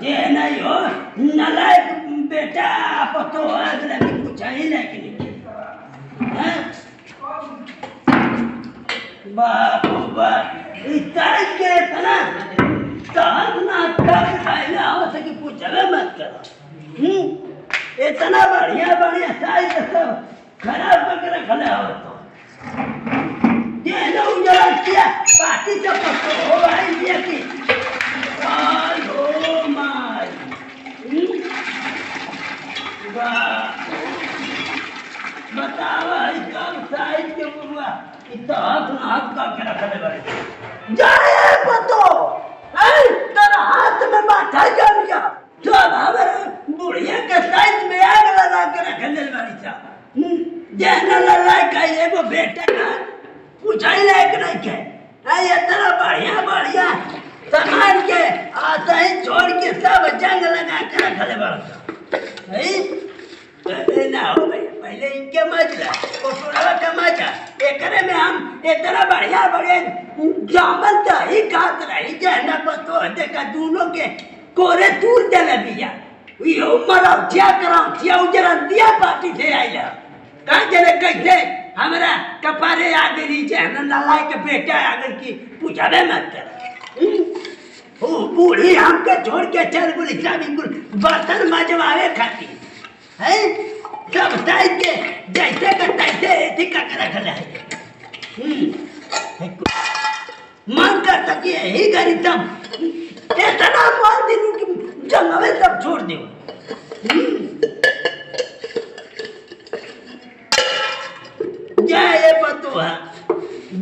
ये नहीं हो नालायक बेटा पतो अगला की कुछ ही नहीं हैं बाप बाप इतना के इतना ना तक खाएगा हो सके पूछवे मत करो इतना बढ़िया बढ़िया साइज सब खराब करके रखले हो तो ये ना उजला किया पार्टी से पतो हो भाई ये की ओ माय बताओ कब साइज के बुआ इतना हाथ का के रखले बड़े जाए पतो तेरा हाथ में माथा जम गया जो हमारे बुढ़िया के साइज में आग लगा के रखले बड़ी सा जहना लड़ाई का एगो बेटा का पूछाई लायक नहीं के ये इतना बढ़िया बढ़िया सामान के आता ही छोड़ के सब जंग लगा के रखले बड़ा नहीं ना हो भाई पहले इनके मजला और सुनावा का मजा एकरे में हम इतना बढ़िया बढ़िया जामन दही खात रही जहना पतो देखा दोनों के कोरे दूर देले बिया यो मरब क्या कराऊं क्या उजरा दिया पार्टी से आइला कहां जने कैसे हमरा कपारे आ गई जहना नालाय के बेटा अगर की पूछावे मत कर ओ बूढ़ी हमके छोड़ के चल बोली बिल्कुल बर्तन मजवावे खाती है सब साइज के जैसे का तैसे ऐसे का रखले है मन कर सके यही गरी सब इतना मार दिन की जंगल सब छोड़ दो ये पतो है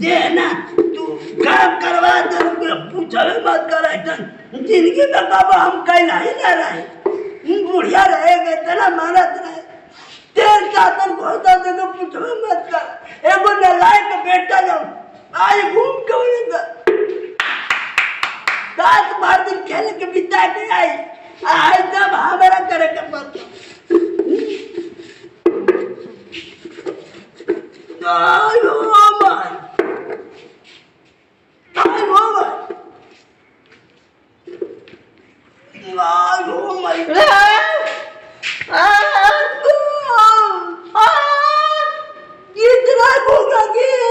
जे ना तू काम करवा दे पूछे मत कर जिंदगी में कब हम कहना ही ना रहे बुढ़िया रहेगा इतना मेहनत रहे तेल चादर घोटा देने पूछो मत कर एगो नालायक बेटा जाओ आज घूम के उड़ेगा दांत मार दिन खेल के बिता के आई आज जब हमारा करे के मत आयो माय आयो माय इतना भूखा गीत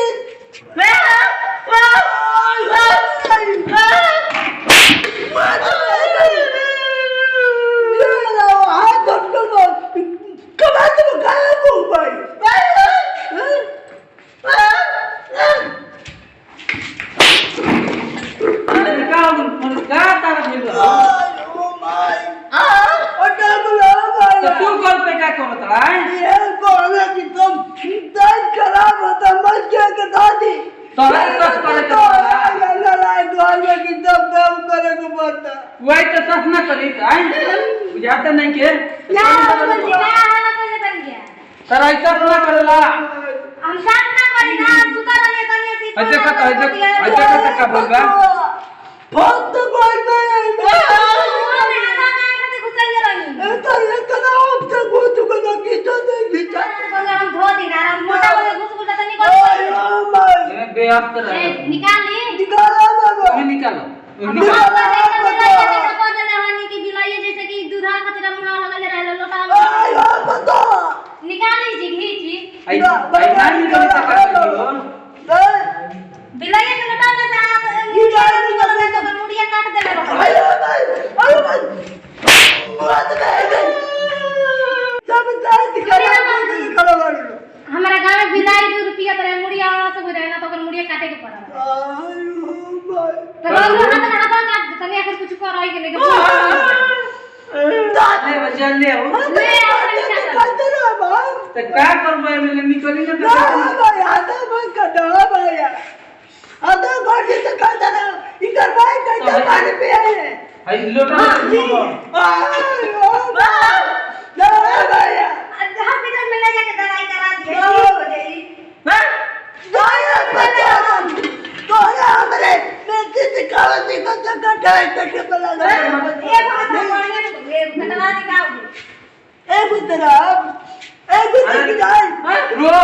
वही तो सच ना करी बुझाते नहीं के सर ऐसा ना करला हम साथ ना करी ना तू तारा ले तनी सी ऐसे का बोलबा बहुत तो बोल नहीं तो ये कना अब तक वो तो कना कीटा दे कीटा हम धो दी ना हम मोटा वाले घुस घुस तनी कर ये बेअस्त रहे निकाल ली निकाला बाबा निकालो निकाली जी घीची ऐना निकल सका बिलाइए के लटा में से आप तो मुड़िया काट देले अरे भाई मत नहीं सब साथ निकालो हमारा गांव में बिलाई 2 रुपया तरह मुड़िया सब रहना तो मुड़िया काटे के पड़ा तो हाथ काट तने अगर कुछ कर आई के लेके ले वजन ले हो ले करते ना बाप तो क्या करबे में निकली ना ना भाई आता भाई कटा भाई आता गाड़ी से खाता ना इधर भाई कैसे पानी पे आए आई लोटा आयो ना भाई हॉस्पिटल में ले जाके दवाई करा दिए ठीक हो जाएगी दवाई बता तो हमरे मैं किसी कागज से कटा करके बना एक हाथ में ये कटवा दिखाओ एक तरफ की जाए रो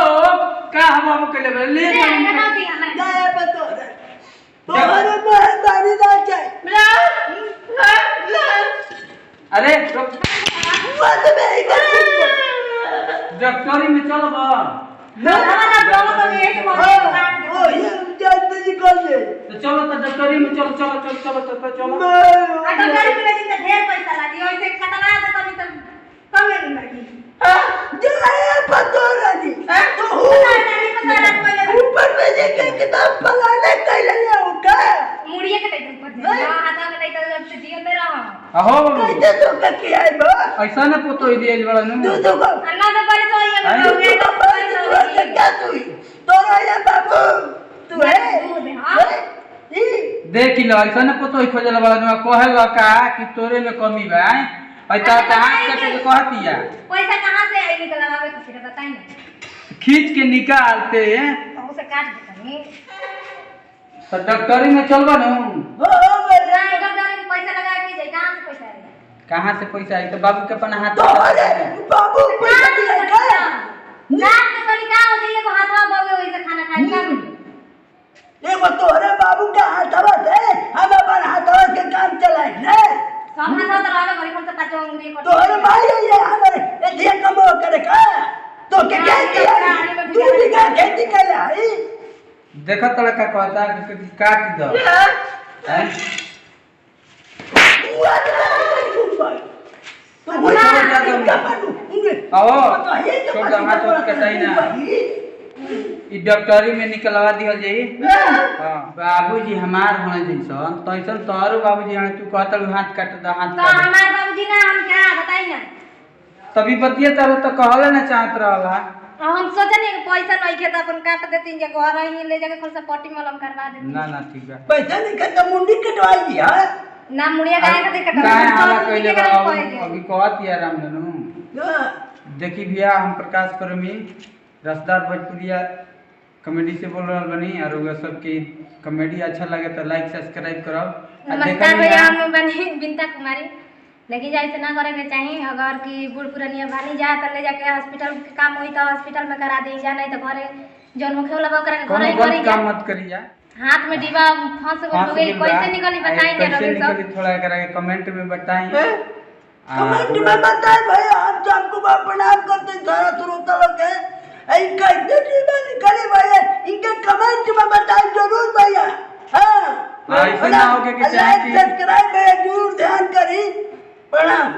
का हम के ले कटा दिया मैं जाए बतो तुम्हारे मेहरबानी ना चाहिए डॉक्टरी में चलो बा हमारा प्रॉब्लम तो ये है कि ओ ये जल्दी निकल ले तो चलो तो डॉक्टरी में चलो चलो डॉक्टरी में लेकिन ढेर पैसा लगी वैसे कटवा दे तभी तो कम नहीं लगी जाए पतो रानी तो ऊपर में जे के किताब पलाने कैले हो का मुड़िए के तई ऊपर दे हाथा में नहीं तो जब से जियो ते रहो आहो बाबू कैसे तो का किया है बा ऐसा ना पुतो दिए बड़ा नु तू को अन्ना तो पर तो ये हो गया तो तो क्या तू तोरा ये बाबू तू है हां देख लो ऐसा ना पुतो खोजल बड़ा नु कहल का कि तोरे में कमी बा ऐसा हाथ कट के कहतिया पैसा कहां से आई निकलवावे तो फिर बताई ना खींच के निकालते हैं तो उसे काट देता नहीं तो डॉक्टरी में चलबा नु हो बेटा डॉक्टर में पैसा लगा के जाए कहां से पैसा आएगा कहां से पैसा आई तो बाबू के अपन हाथ तो अरे बाबू पैसा दिया का नाक के तरीका हो जाइए को हाथवा बाबू वैसे खाना खाई का एगो तोरे बाबू का हाथवा से हम अपन हाथवा के काम चलाए ना सब हाथ तो रहबे करी पर तो पांचवा उंगली कर तोरे भाई ये हमारे ये कमो करे का तो के क्या किया तू भी का खेती कर आई देखा तड़का कहता कि काट दो हैं तो वो क्या करूं आओ छोड़ दो हाथ उठ कटाई ना ई डॉक्टरी में निकलवा दिहल जाई हां बाबूजी हमार होना जैसन तैसन तोरो बाबूजी हने तू कहत हाथ काट दो हाथ तो हमार बाबूजी ना हम क्या बताई ना तभी बतिया तारो तो कहले ना चाहत रहला हम सोचनी कि पैसा नहीं के तो अपन काट देती जे घर ही ले जाके खोल से पट्टी मलम करवा देती ना ना ठीक बा पैसा नहीं खत्म मुंडी कटवाई दिया ना मुड़िया गाय के देखत काय हाला कइले बा अभी कहत या राम ननु देखी भैया हम प्रकाश प्रेमी रसदार भोजपुरिया कॉमेडी से बोल रहल बनी और वो सबके कॉमेडी अच्छा लगे तो लाइक सब्सक्राइब करो नमस्कार भैया हम बनी बिंता कुमारी लेकिन जाए से ना करे के चाहिए अगर कि बूढ़ पुरानिया भानी जाए तो ले जाके हॉस्पिटल के काम होई तो हॉस्पिटल में करा दी जा नहीं तो घरे जोन मुखे वाला बकरा के घरे कोनो करी काम मत करिया हाथ में डिब्बा फंस गई कैसे निकली बताई दे रवि सब निकली थोड़ा करा के कमेंट में बताई कमेंट में बताए भैया हम सबको प्रणाम करते हैं सारा श्रोता लोग है ऐ कैसे जीवन निकले भैया इनके कमेंट में बताए जरूर भैया हां ऐसा ना हो के चाहे कि सब्सक्राइब जरूर ध्यान करी प्रणाम